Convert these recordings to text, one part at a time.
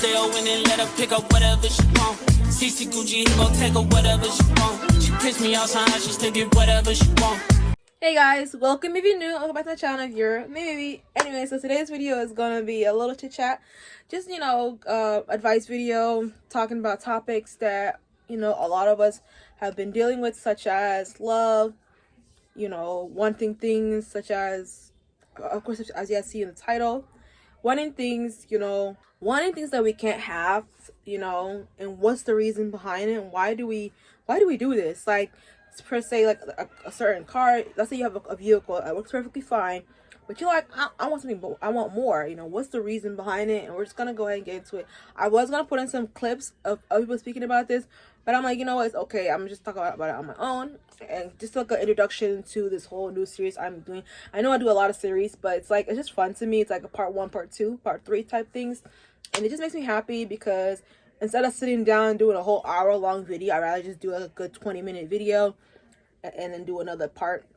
stay on and let her pick up whatever she want. CC Gucci, he gon' take her whatever she want. She piss me off somehow, she still get whatever she want. Hey guys, welcome if you're new, welcome back to the channel if you're maybe. Anyway, so today's video is gonna be a little chit chat, just advice video talking about topics that a lot of us have been dealing with, such as love, wanting things, such as, of course, as you guys see in the title, wanting things that we can't have, and what's the reason behind it, and why do we do this? Like, per se, like a certain car, let's say you have a vehicle that works perfectly fine, but you're like, I want something, but I want more. What's the reason behind it? And we're just gonna go ahead and get into it. I was gonna put in some clips of people speaking about this, but I'm like, you know what, it's okay, I'm just talking about it on my own, and just like an introduction to this whole new series I'm doing. I know I do a lot of series, but it's just fun to me. It's like a part 1, part 2, part 3 type things, and it just makes me happy because instead of sitting down and doing a whole hour-long video, I'd rather just do a good 20-minute video and then do another part.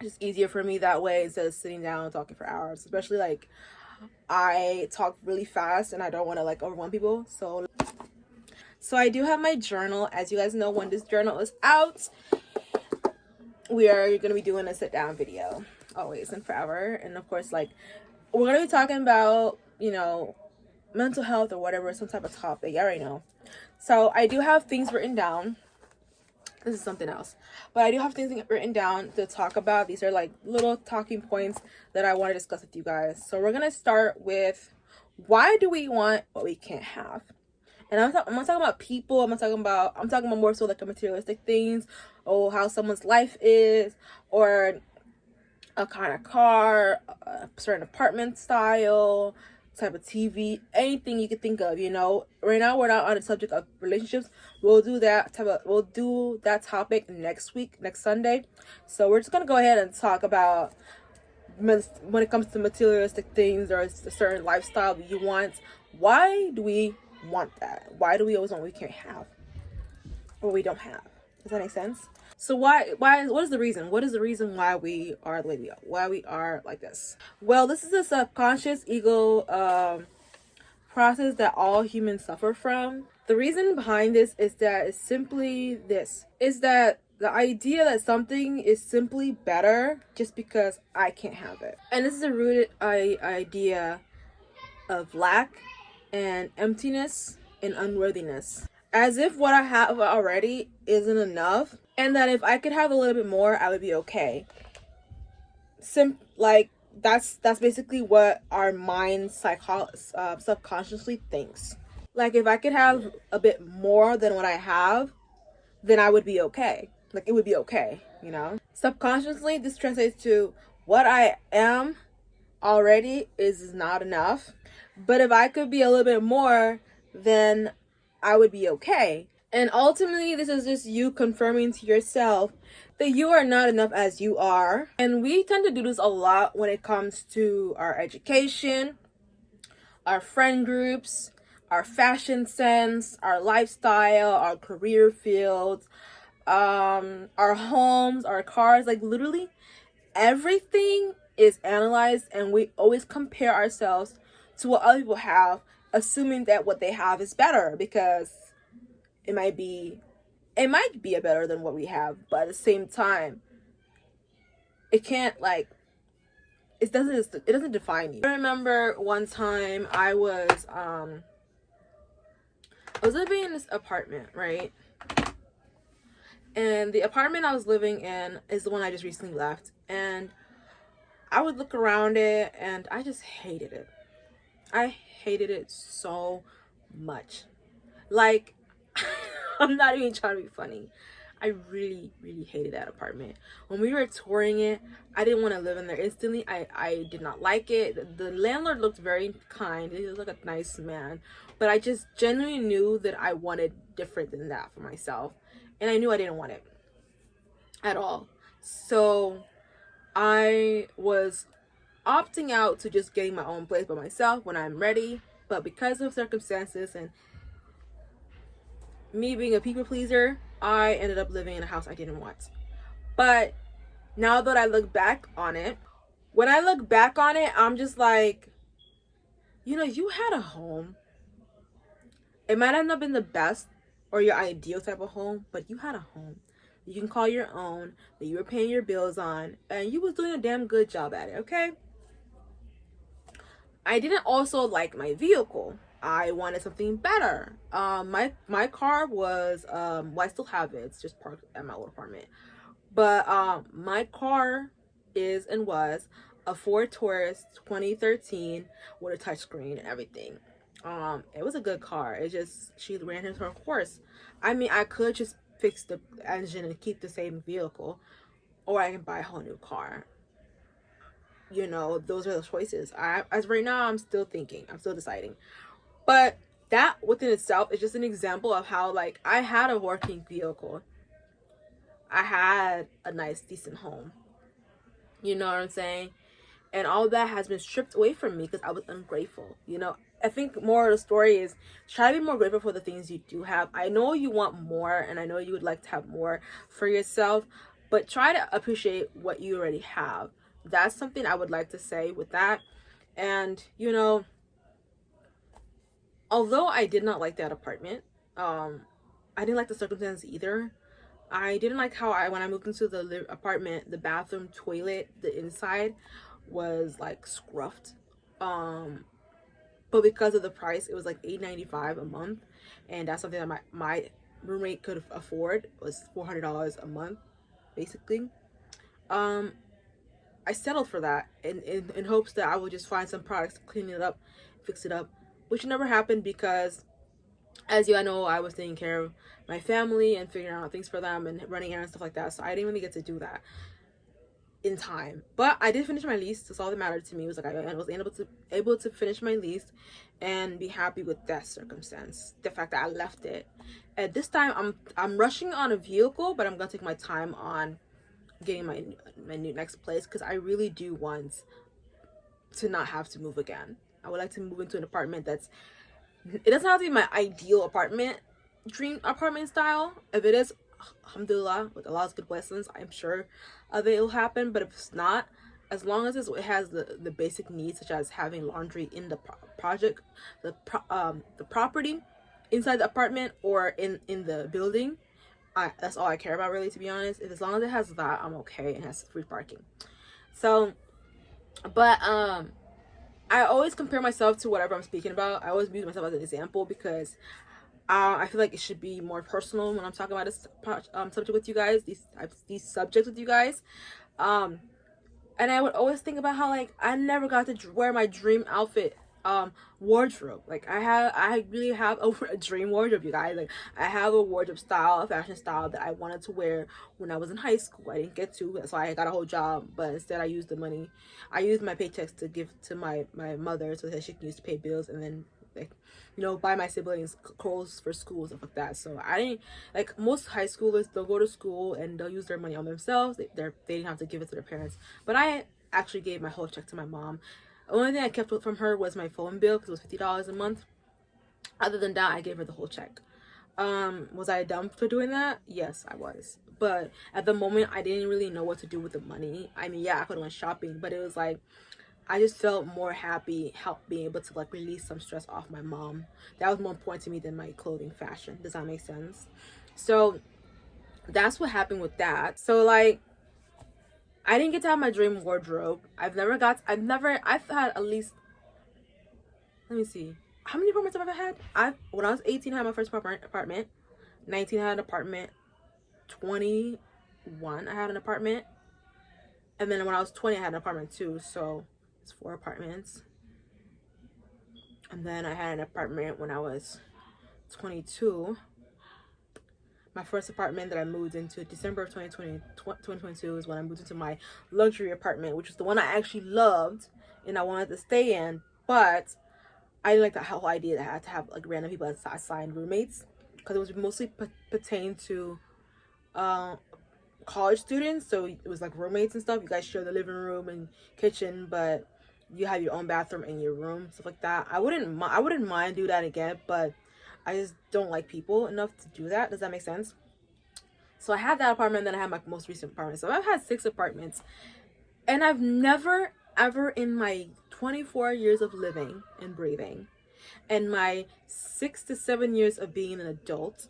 It's just easier for me that way instead of sitting down and talking for hours. Especially, like, I talk really fast and I don't want to, like, overwhelm people. So I do have my journal. As you guys know, when this journal is out, we are going to be doing a sit-down video. Always and forever. And, of course, like, we're going to be talking about, mental health or whatever, some type of topic. You already know. So I do have things written down. This is something else, but I do have things written down to talk about. These are like little talking points that I want to discuss with you guys. So we're gonna start with, why do we want what we can't have? And I'm not talking about people. I'm talking about more so like the materialistic things, or how someone's life is, or a kind of car, a certain apartment style, type of TV, anything you could think of. Right now we're not on the subject of relationships. We'll do that topic next week, next Sunday. So we're just gonna go ahead and talk about when it comes to materialistic things or a certain lifestyle that you want. Why do we want that? Why do we always want what we can't have or we don't have? Does that make sense? So what is the reason? What is the reason why we are the way we are? Why we are like this? Well, this is a subconscious ego process that all humans suffer from. The reason behind this is that it's simply this. Is that the idea that something is simply better just because I can't have it. And this is a rooted idea of lack and emptiness and unworthiness. As if what I have already isn't enough, and that if I could have a little bit more, I would be okay. That's basically what our mind subconsciously thinks. Like, if I could have a bit more than what I have, then I would be okay. Like, it would be okay, Subconsciously, this translates to what I am already is not enough. But if I could be a little bit more, then I would be okay. And ultimately, this is just you confirming to yourself that you are not enough as you are. And we tend to do this a lot when it comes to our education, our friend groups, our fashion sense, our lifestyle, our career fields, our homes, our cars. Like, literally everything is analyzed, and we always compare ourselves to what other people have, assuming that what they have is better, because it might be a better than what we have, but at the same time, it can't, it doesn't define you. I remember one time I was living in this apartment, right? And the apartment I was living in is the one I just recently left, and I would look around it and I just hated it. I hated it so much. Like, I'm not even trying to be funny. I really, really hated that apartment. When we were touring it, I didn't want to live in there instantly. I did not like it. The landlord looked very kind. He was like a nice man. But I just genuinely knew that I wanted different than that for myself. And I knew I didn't want it at all. So I was opting out to just getting my own place by myself when I'm ready. But because of circumstances and me being a people pleaser, I ended up living in a house I didn't want. But now that I look back on it, I'm just like, you had a home. It might have not been the best or your ideal type of home, but you had a home you can call your own, that you were paying your bills on, and you was doing a damn good job at it, okay? I didn't also like my vehicle. I wanted something better. My car was well, I still have it. It's just parked at my old apartment. But my car is and was a Ford Taurus 2013 with a touchscreen and everything. It was a good car. It just, she ran into her course. I mean, I could just fix the engine and keep the same vehicle, or I can buy a whole new car. You know, those are the choices. As right now, I'm still thinking. I'm still deciding. But that within itself is just an example of how, like, I had a working vehicle. I had a nice, decent home. You know what I'm saying? And all of that has been stripped away from me because I was ungrateful. You know, I think more of the story is try to be more grateful for the things you do have. I know you want more, and I know you would like to have more for yourself, but try to appreciate what you already have. That's something I would like to say with that. And, you know, although I did not like that apartment, I didn't like the circumstances either. I didn't like how when I moved into the apartment, the bathroom, toilet, the inside was like scruffed. But because of the price, it was like $8.95 a month, and that's something that my roommate could afford, was $400 a month, basically. I settled for that in hopes that I would just find some products to clean it up, fix it up, which never happened because, as you know, I was taking care of my family and figuring out things for them and running errands and stuff like that, so I didn't really get to do that in time. But I did finish my lease. That's all that mattered to me. It was like I was able to finish my lease and be happy with that circumstance, the fact that I left it. At this time, I'm rushing on a vehicle, but I'm gonna take my time on getting my new next place, because I really do want to not have to move again. I would like to move into an apartment that's, it doesn't have to be my ideal apartment, dream apartment style. If it is, alhamdulillah, with Allah's good blessings, I'm sure that it will happen. But if it's not, as long as it has the basic needs, such as having laundry in the the property inside the apartment or in the building, that's all I care about, really, to be honest. As long as it has that, I'm okay, and has free parking. So, but I always compare myself to whatever I'm speaking about. I always use myself as an example because I feel like it should be more personal when I'm talking about this subject with you guys, these subjects with you guys. And I would always think about how, like, I never got to wear my dream outfit wardrobe. Like, I really have a dream wardrobe, you guys. Like, I have a wardrobe style, a fashion style that I wanted to wear when I was in high school. I didn't get to, that's why I got a whole job, but instead I used my paychecks to give to my mother so that she can use to pay bills, and then, like, you know, buy my siblings clothes for school, stuff like that. So I didn't, like, most high schoolers, they'll go to school and they'll use their money on themselves. They didn't have to give it to their parents, but I actually gave my whole check to my mom. The only thing I kept from her was my phone bill, because it was $50 a month. Other than that, I gave her the whole check. Was I dumb for doing that? Yes, I was. But at the moment, I didn't really know what to do with the money. I mean, yeah, I could have went shopping, but it was like, I just felt more happy being able to, like, release some stress off my mom. That was more important to me than my clothing fashion. Does that make sense? So that's what happened with that. So, like, I didn't get to have my dream wardrobe. I've had at least, let me see, how many apartments have I ever had? When I was 18, I had my first apartment. 19, I had an apartment. 21, I had an apartment. And then when I was 20, I had an apartment too. So it's 4 apartments. And then I had an apartment when I was 22. My first apartment that I moved into December of 2022 is when I moved into my luxury apartment, which was the one I actually loved and I wanted to stay in. But I didn't like the whole idea that I had to have, like, random people as assigned roommates, because it was mostly pertained to college students. So it was like roommates and stuff. You guys share the living room and kitchen, but you have your own bathroom in your room, stuff like that. I wouldn't mind do that again, but I just don't like people enough to do that. Does that make sense? So I had that apartment, then I had my most recent apartment. So I've had 6 apartments, and I've never ever in my 24 years of living and breathing In my 6 to 7 years of being an adult,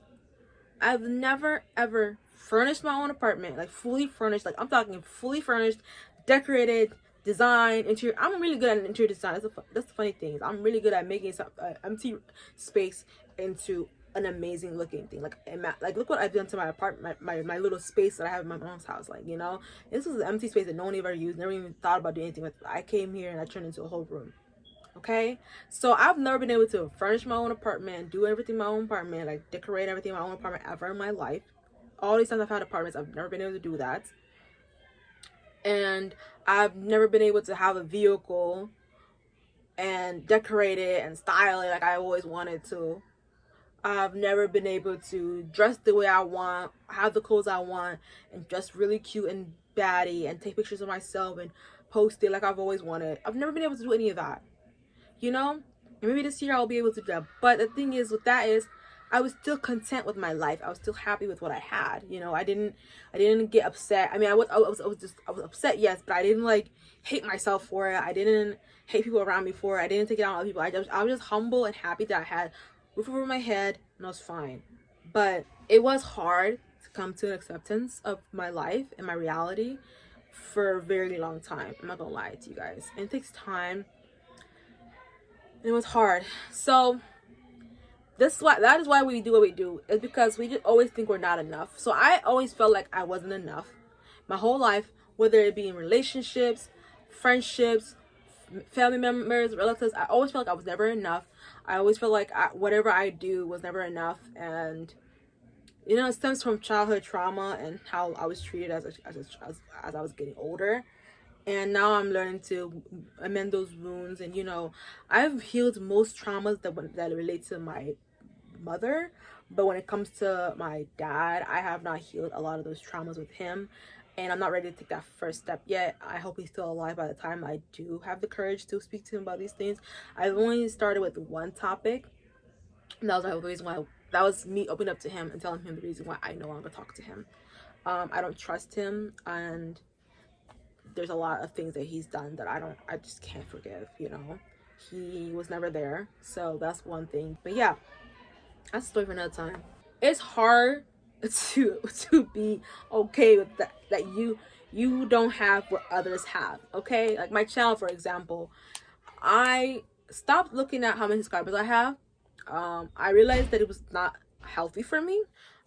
I've never ever furnished my own apartment, like fully furnished. Like I'm talking fully furnished, decorated, design, interior. I'm really good at interior design. That's the funny thing. I'm really good at making some empty space into an amazing looking thing. Like look what I've done to my apartment, my little space that I have in my mom's house. Like, you know, this was an empty space that no one ever used, never even thought about doing anything with. I came here and I turned into a whole room. Okay, so I've never been able to furnish my own apartment, do everything in my own apartment, like decorate everything in my own apartment ever in my life. All these times I've had apartments, I've never been able to do that. And I've never been able to have a vehicle and decorate it and style it like I always wanted to. I've never been able to dress the way I want, have the clothes I want, and dress really cute and baddie and take pictures of myself and post it like I've always wanted. I've never been able to do any of that, you know. And maybe this year I'll be able to do that. But the thing is with that is I was still content with my life. I was still happy with what I had, you know. I didn't get upset. I mean, I was upset, yes, but I didn't like hate myself for it. I didn't hate people around me for it. I didn't take it out on other people. I was just humble and happy that I had roof over my head and I was fine. But it was hard to come to an acceptance of my life and my reality for a very long time. I'm not gonna lie to you guys. And it takes time. It was hard. So that is why we do what we do. It's because we just always think we're not enough. So I always felt like I wasn't enough my whole life, whether it be in relationships, friendships, family members, relatives. I always felt like I was never enough. I always felt like whatever I do was never enough. And you know, it stems from childhood trauma and how I was treated as I was getting older. And now I'm learning to amend those wounds. And you know, I've healed most traumas that relate to my mother, but when it comes to my dad, I have not healed a lot of those traumas with him, and I'm not ready to take that first step yet. I hope he's still alive by the time I do have the courage to speak to him about these things. I've only started with one topic, and that was the reason why. That was me opening up to him and telling him the reason why I no longer talk to him. I don't trust him, and there's a lot of things that he's done that I just can't forgive, you know. He was never there, so that's one thing. But yeah, that's a story for another time. It's hard to be okay with that you don't have what others have. Okay, like my channel, for example, I stopped looking at how many subscribers I have. I realized that it was not healthy for me.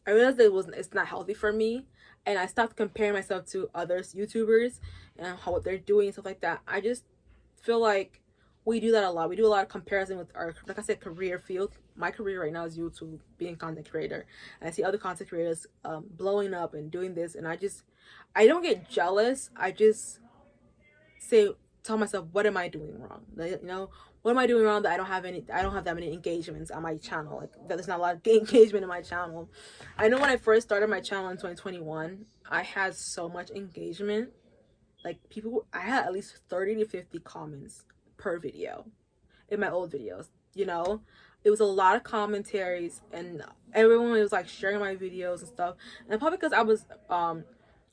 I realized that it's not healthy for me, and I stopped comparing myself to others YouTubers and what they're doing and stuff like that. I just feel like we do that a lot. We do a lot of comparison with our, like I said, career field. My career right now is YouTube, being a content creator, and I see other content creators blowing up and doing this, and I don't get jealous. I just tell myself, what am I doing wrong? You know, what am I doing wrong that I don't have that many engagements on my channel? Like that there's not a lot of engagement in my channel. I know when I first started my channel in 2021, I had so much engagement. Like I had at least 30 to 50 comments per video in my old videos, you know. It was a lot of commentaries, and everyone was like sharing my videos and stuff. And probably because I was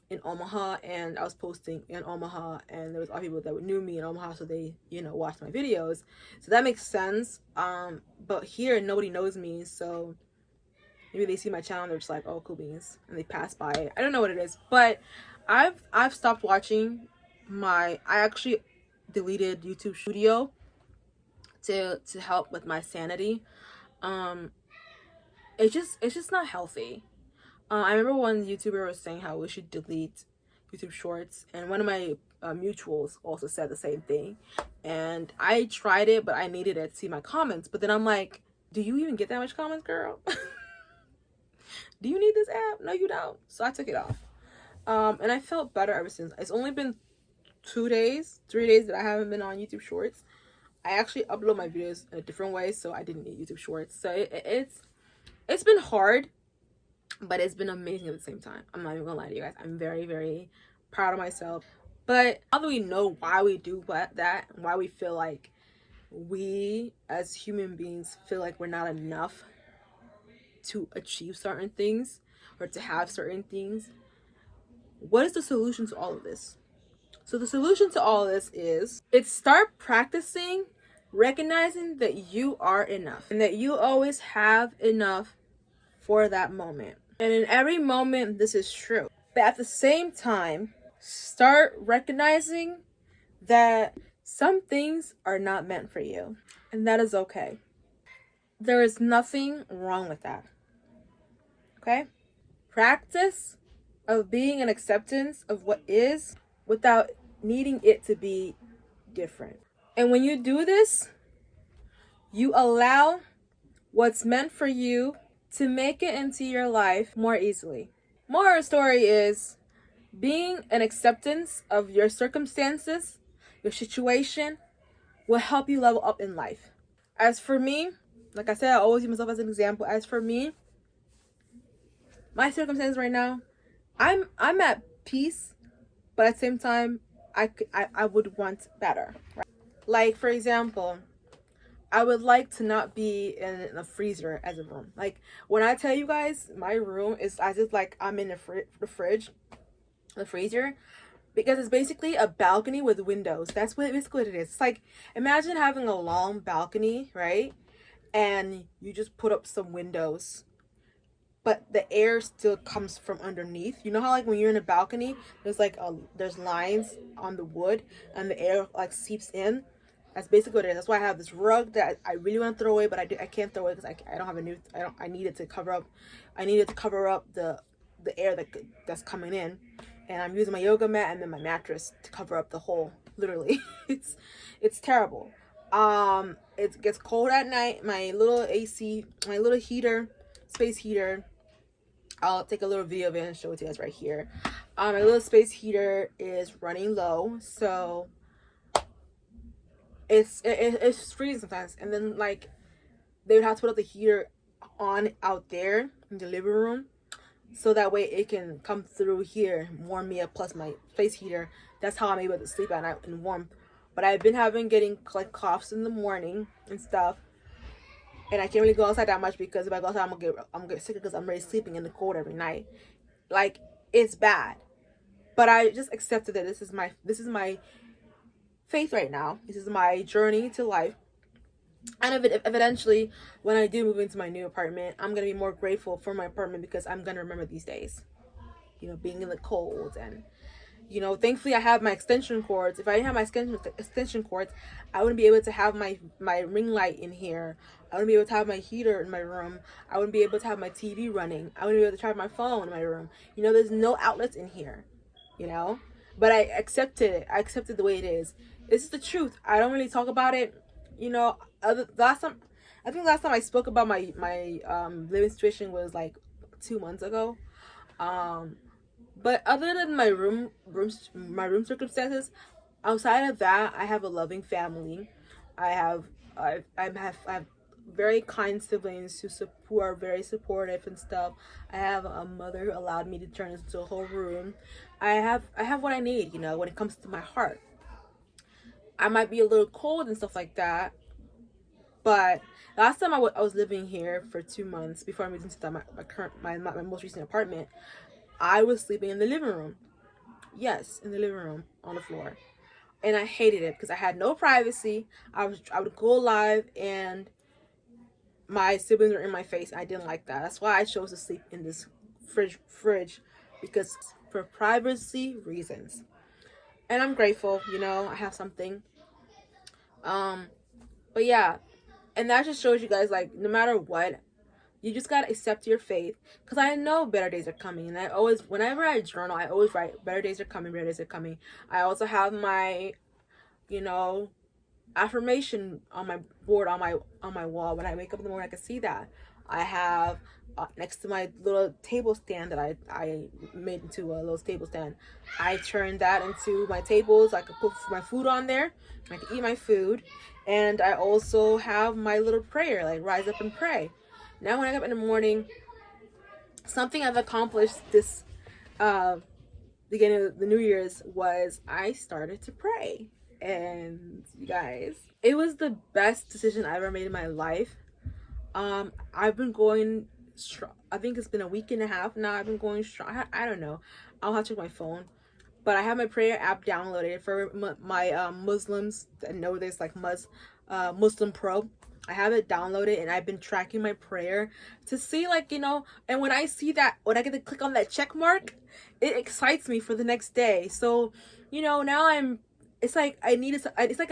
in Omaha, and I was posting in Omaha, and there was other people that knew me in Omaha, so they, you know, watched my videos, so that makes sense. But here nobody knows me, so maybe they see my channel and they're just like, oh, cool beans, and they pass by it. I don't know what it is, but I've stopped watching I actually deleted YouTube Studio to help with my sanity. It's just not healthy. I remember one YouTuber was saying how we should delete YouTube Shorts, and one of my mutuals also said the same thing. And I tried it, but I needed it to see my comments. But then I'm like, do you even get that much comments, girl? Do you need this app? No, you don't. So I took it off. And I felt better ever since. It's only been 3 days that I haven't been on YouTube Shorts. I actually upload my videos in a different way, so I didn't need YouTube Shorts. So it's been hard, but it's been amazing at the same time. I'm not even gonna lie to you guys. I'm very, very proud of myself. But now that we know why we do that, why we feel like we as human beings feel like we're not enough to achieve certain things or to have certain things, what is the solution to all of this? So the solution to all of this is start practicing recognizing that you are enough and that you always have enough for that moment. And in every moment, this is true. But at the same time, start recognizing that some things are not meant for you, and that is okay. There is nothing wrong with that. Okay? Practice of being an acceptance of what is without needing it to be different. And when you do this, you allow what's meant for you to make it into your life more easily. Moral of the story is being an acceptance of your circumstances, your situation, will help you level up in life. As for me, like I said, I always use myself as an example. As for me, my circumstances right now, I'm at peace, but at the same time, I would want better. Right? Like, for example, I would like to not be in a freezer as a room. Like, when I tell you guys, my room is as if like I'm in the freezer, because it's basically a balcony with windows. That's basically what it is. It's like, imagine having a long balcony, right? And you just put up some windows, but the air still comes from underneath. You know how like when you're in a balcony, there's lines on the wood and the air like seeps in. That's basically what it is. That's why I have this rug that I really want to throw away, but I can't throw it because I don't have a new. I need it to cover up. I needed to cover up the air that's coming in, and I'm using my yoga mat and then my mattress to cover up the hole. Literally, it's terrible. It gets cold at night. My little AC, my little heater, space heater. I'll take a little video of it and show it to you guys right here. My little space heater is running low, so it's freezing sometimes. And then like they would have to put up the heater on out there in the living room, so that way it can come through here, warm me up, plus my space heater. That's how I'm able to sleep at night in warmth. But I've been getting like coughs in the morning and stuff. And I can't really go outside that much because if I go outside, I'm gonna get sick because I'm already sleeping in the cold every night. Like, it's bad. But I just accepted that this is my faith right now. This is my journey to life. And eventually, when I do move into my new apartment, I'm gonna be more grateful for my apartment because I'm gonna remember these days. You know, being in the cold and, you know, thankfully I have my extension cords. If I didn't have my extension cords, I wouldn't be able to have my ring light in here. I wouldn't be able to have my heater in my room. I wouldn't be able to have my TV running. I wouldn't be able to charge my phone in my room. You know, there's no outlets in here, you know? But I accepted it. I accepted the way it is. This is the truth. I don't really talk about it. You know, last time I spoke about my living situation was like 2 months ago. But other than my room circumstances, outside of that, I have a loving family. I have very kind siblings who are very supportive and stuff. I have a mother who allowed me to turn this into a whole room. I have what I need, you know, when it comes to my heart. I might be a little cold and stuff like that, but last time I was living here for 2 months before I moved into my most recent apartment. I was sleeping in the living room. Yes, in the living room on the floor. And I hated it because I had no privacy. I would go live and my siblings were in my face. I didn't like that. That's why I chose to sleep in this fridge because for privacy reasons. And I'm grateful, you know, I have something. But yeah, and that just shows you guys, like, no matter what, you just gotta accept your faith, because I know better days are coming. And I always, whenever I journal, I always write better days are coming, better days are coming. I also have my, you know, affirmation on my board on my wall. When I wake up in the morning, I can see that. I have next to my little table stand that I made into a little table stand, I turned that into my tables. I could put my food on there. I can eat my food. And I also have my little prayer, like rise up and pray. Now when I get up in the morning, something I've accomplished this beginning of the New Year's was I started to pray. And you guys, it was the best decision I ever made in my life. I've been going strong. I think it's been a week and a half now. I've been going strong. I don't know. I'll have to check my phone. But I have my prayer app downloaded for my Muslims that know there's like Muslim Pro. I have it downloaded, and I've been tracking my prayer to see, like, and when I see that, when I get to click on that check mark, it excites me for the next day. So, now it's like I needed to, it's like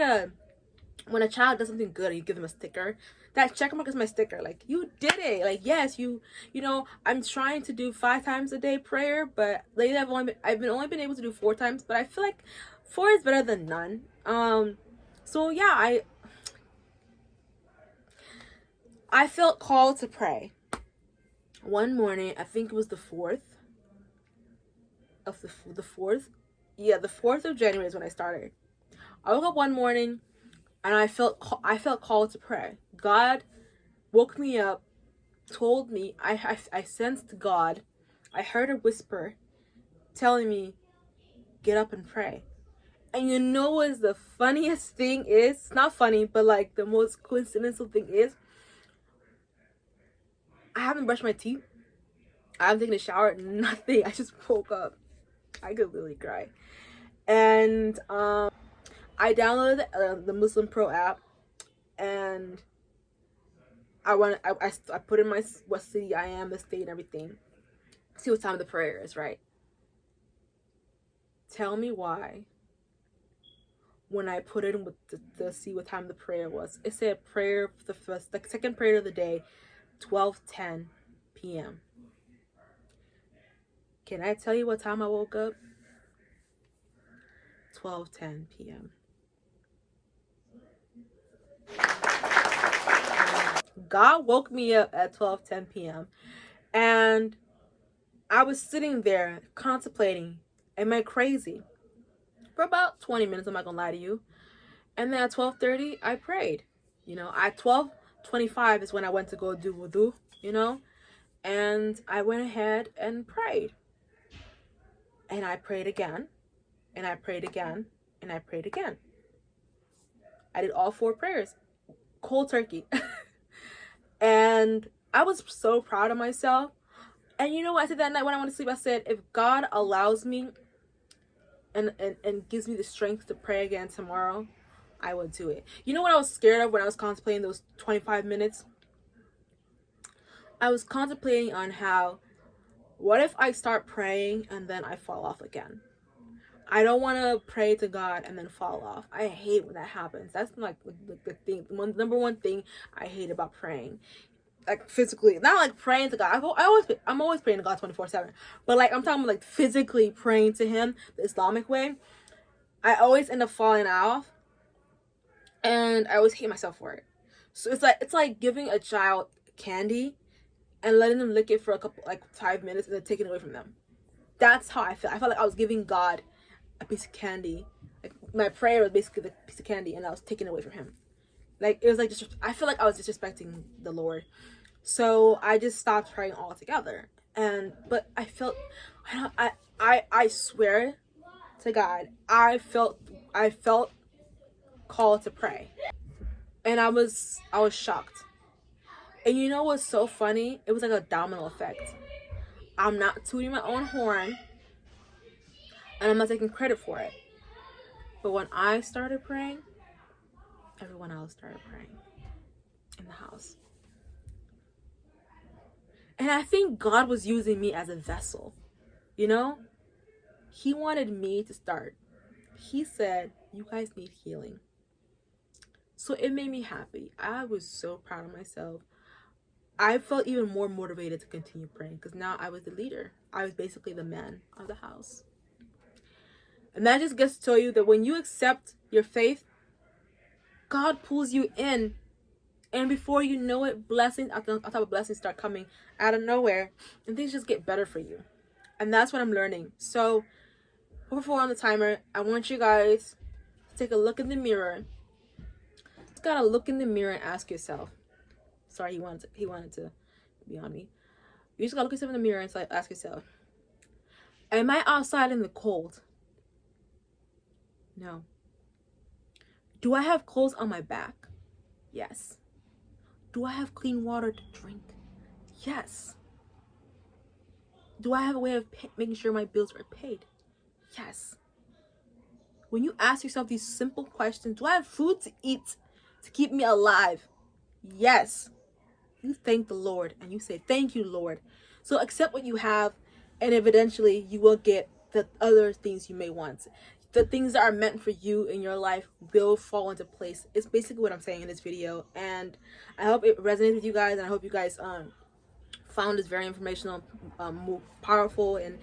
when a child does something good and you give them a sticker, that check mark is my sticker. Like, you did it. Like, yes, I'm trying to do 5 times a day prayer, but lately I've only been able to do 4 times, but I feel like 4 is better than none. So yeah, I felt called to pray one morning. I think it was the 4th of the 4th. Yeah, the 4th of January is when I started. I woke up one morning and I felt called to pray. God woke me up, told me, I sensed God. I heard a whisper telling me, get up and pray. And you know what the funniest thing is? It's not funny, but like the most coincidental thing is, I haven't brushed my teeth. I haven't taken a shower. Nothing. I just woke up. I could literally cry. And I downloaded the Muslim Pro app, and I put in what city I am, the state, and everything. See what time the prayer is, right? Tell me why. When I put in with the see what time the prayer was, it said prayer for the second prayer of the day, 12:10 p.m. Can I tell you what time I woke up? 12:10 p.m. God woke me up at 12:10 p.m. and I was sitting there contemplating, am I crazy? For about 20 minutes, I'm not gonna lie to you. And then at 12:30, I prayed. At 12:25 is when I went to go do wudu, and I went ahead and prayed. And I prayed again, and I prayed again, and I prayed again. I did all 4 prayers, cold turkey. And I was so proud of myself. And you know what I said that night when I went to sleep? I said, if God allows me and gives me the strength to pray again tomorrow, I will do it. You know what I was scared of when I was contemplating those 25 minutes? I was contemplating on how, what if I start praying and then I fall off again? I don't want to pray to God and then fall off. I hate when that happens. That's like the thing, number one thing I hate about praying. Like physically, not like praying to God. I'm always praying to God 24/7. But like I'm talking about like physically praying to Him the Islamic way. I always end up falling off, and I always hate myself for it. So it's like giving a child candy and letting them lick it for 5 minutes and then taking it away from them. That's how I feel. I felt like I was giving God a piece of candy. Like my prayer was basically the piece of candy, and I was taking it away from Him. Like it was like I feel like I was disrespecting the Lord. So I just stopped praying altogether. But I felt, I swear to God, I felt called to pray, and I was shocked. And you know what's so funny? It was like a domino effect. I'm not tooting my own horn, and I'm not taking credit for it. But when I started praying, everyone else started praying in the house. And I think God was using me as a vessel. He wanted me to start. He said, you guys need healing. So it made me happy. I was so proud of myself. I felt even more motivated to continue praying because now I was the leader. I was basically the man of the house. And that just gets to tell you that when you accept your faith, God pulls you in. And before you know it, blessings on top of blessings start coming out of nowhere. And things just get better for you. And that's what I'm learning. So, before on the timer, I want you guys to take a look in the mirror. Just gotta look in the mirror and ask yourself. Sorry, he wanted to be on me. You just gotta look yourself in the mirror and ask yourself, am I outside in the cold? No. Do I have clothes on my back? Yes. Do I have clean water to drink? Yes. Do I have a way of making sure my bills are paid? Yes. When you ask yourself these simple questions, do I have food to eat? to keep me alive. Yes, you thank the Lord and you say, thank you, Lord. So accept what you have, and eventually you will get the other things you may want. The things that are meant for you in your life will fall into place. It's basically what I'm saying in this video, and I hope it resonates with you guys, and I hope you guys found this very informational, powerful, and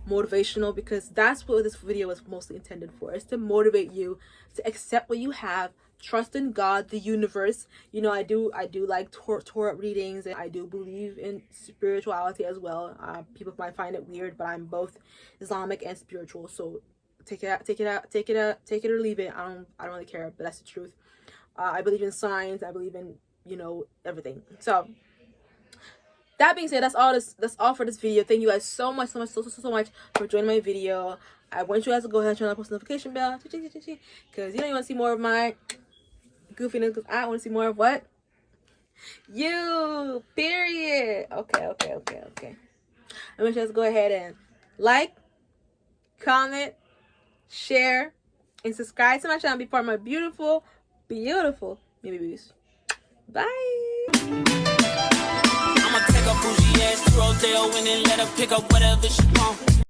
motivational, because that's what this video was mostly intended for. It's to motivate you to accept what you have, trust in God, the universe. You know, I do like Torah readings, and I do believe in spirituality as well. People might find it weird, but I'm both Islamic and spiritual, so take it or leave it. I don't really care, but that's the truth. I believe in science. I believe in, you know, everything. So that being said, that's all for this video. Thank you guys so much for joining my video. I want you guys to go ahead and turn on the post notification bell, because you know you want to see more of my goofiness, because I want to see more of what? You, period. Okay. I want you guys to go ahead and like, comment, share, and subscribe to my channel. Be part of my beautiful babies. Bye. I'ma take a bougie ass to Rodeo and then let her pick up whatever she want.